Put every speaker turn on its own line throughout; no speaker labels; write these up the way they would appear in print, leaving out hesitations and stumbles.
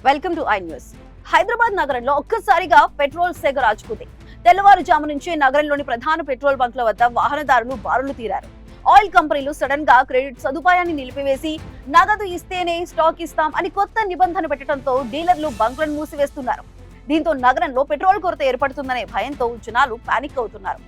Welcome to I news. Hyderabad నగరంలో ఒక్కసారిగా petrol సెగ రాజుకుంది. తెల్లవారుజాము నుంచి నగరంలోని ప్రధాన పెట్రోల్ బంక్ల వద్ద వాహనదారులు బారులు తీరారు. ఆయిల్ కంపెనీలు సడన్ గా క్రెడిట్ సదుపాయాన్ని నిలిపివేసి నగదు ఇస్తేనే స్టాక్ ఇస్తాం అని కొత్త నిబంధన పెట్టడంతో డీలర్లు బంక్లను మూసివేస్తున్నారు. దీంతో నగరంలో పెట్రోల్ కొరత ఏర్పడుతుందనే భయంతో జనాలు పానిక్ అవుతున్నారు.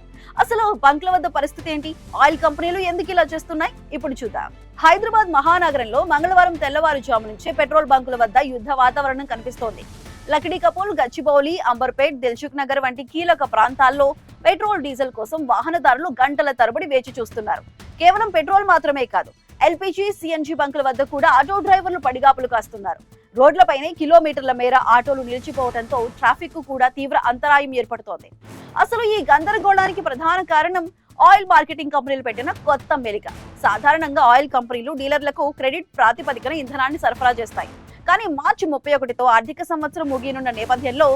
అసలు బంక్ల వద్ద పరిస్థితి ఏంటి? ఆయిల్ కంపెనీలు ఎందుకు ఇలా చేస్తున్నాయి? ఇప్పుడు చూద్దాం. హైదరాబాద్ మహానగరంలో మంగళవారం తెల్లవారుజాము నుంచే పెట్రోల్ బంకుల వద్ద యుద్ధ వాతావరణం కనిపిస్తోంది. లకిడీ కపూల్, గచ్చిబౌలి, అంబర్పేట్, దిల్సుఖ్ నగర్ వంటి కీలక ప్రాంతాల్లో పెట్రోల్, డీజిల్ కోసం వాహనదారులు గంటల తరబడి వేచి చూస్తున్నారు. కేవలం పెట్రోల్ మాత్రమే కాదు, ఎల్పీజీ, సిఎన్జీ బంకుల వద్ద కూడా ఆటో డ్రైవర్లు పడిగాపులు కాస్తున్నారు. రోడ్లపైనే కిలోమీటర్ల మేర ఆటోలు నిలిచిపోవడంతో ట్రాఫిక్ కు కూడా తీవ్ర అంతరాయం ఏర్పడుతోంది. అసలు ఈ గందరగోళానికి ప్రధాన కారణం ఆయిల్ మార్కెటింగ్ కంపెనీలు పెట్టిన కొత్త మెలిక. సాధారణంగా ఆయిల్ కంపెనీలు డీలర్లకు క్రెడిట్ ప్రాతిపదికన ఇంధనాన్ని సరఫరా చేస్తాయి. కానీ మార్చి 31తో ఆర్థిక సంవత్సరం ముగియనున్న నేపథ్యంలో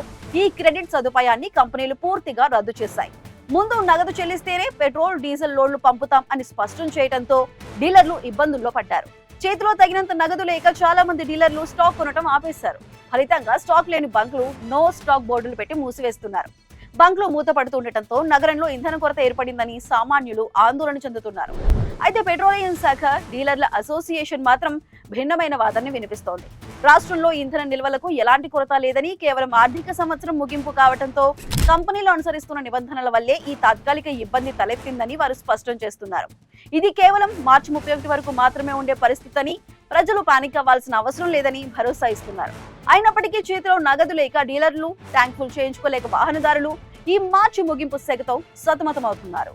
ఈ క్రెడిట్ సదుపాయాన్ని కంపెనీలు పూర్తిగా రద్దు చేశాయి. ముందు నగదు చెల్లిస్తేనే పెట్రోల్, డీజిల్ లోడ్లు పంపుతాం అని స్పష్టం చేయడంతో డీలర్లు ఇబ్బందుల్లో పడ్డారు. చేతిలో తగినంత నగదు లేక చాలా మంది డీలర్లు స్టాక్ కొనటం ఆపేశారు. ఫలితంగా స్టాక్ లేని బంకులు నో స్టాక్ బోర్డులు పెట్టి మూసివేస్తున్నారు. బంక్లు మూతపడుతుండటంతో నగరంలో ఇంధన కొరత ఏర్పడిందని సామాన్యులు ఆందోళన చెందుతున్నారు. అయితే పెట్రోలియం శాఖ డీలర్ల అసోసియేషన్ మాత్రం భిన్నమైన వాదనని వినిపిస్తోంది. రాష్ట్రంలో ఇంధన నిల్వలకు ఎలాంటి కొరత లేదని, కేవలం ఆర్థిక సంవత్సరం ముగింపు కావడంతో కంపెనీలు అనుసరిస్తున్న నిబంధనల వల్లే ఈ తాత్కాలిక ఇబ్బంది తలెత్తిందని వారు స్పష్టం చేస్తున్నారు. ఇది కేవలం మార్చి 31 వరకు మాత్రమే ఉండే పరిస్థితి అని, ప్రజలు పానిక్ అవ్వాల్సిన అవసరం లేదని భరోసా ఇస్తున్నారు. అయినప్పటికీ చేతిలో నగదు లేక డీలర్లు ట్యాంక్ ఫుల్ చేయించుకోలేక వాహనదారులు ఈ మార్చి ముగింపు సెగతో సతమతమవుతున్నారు.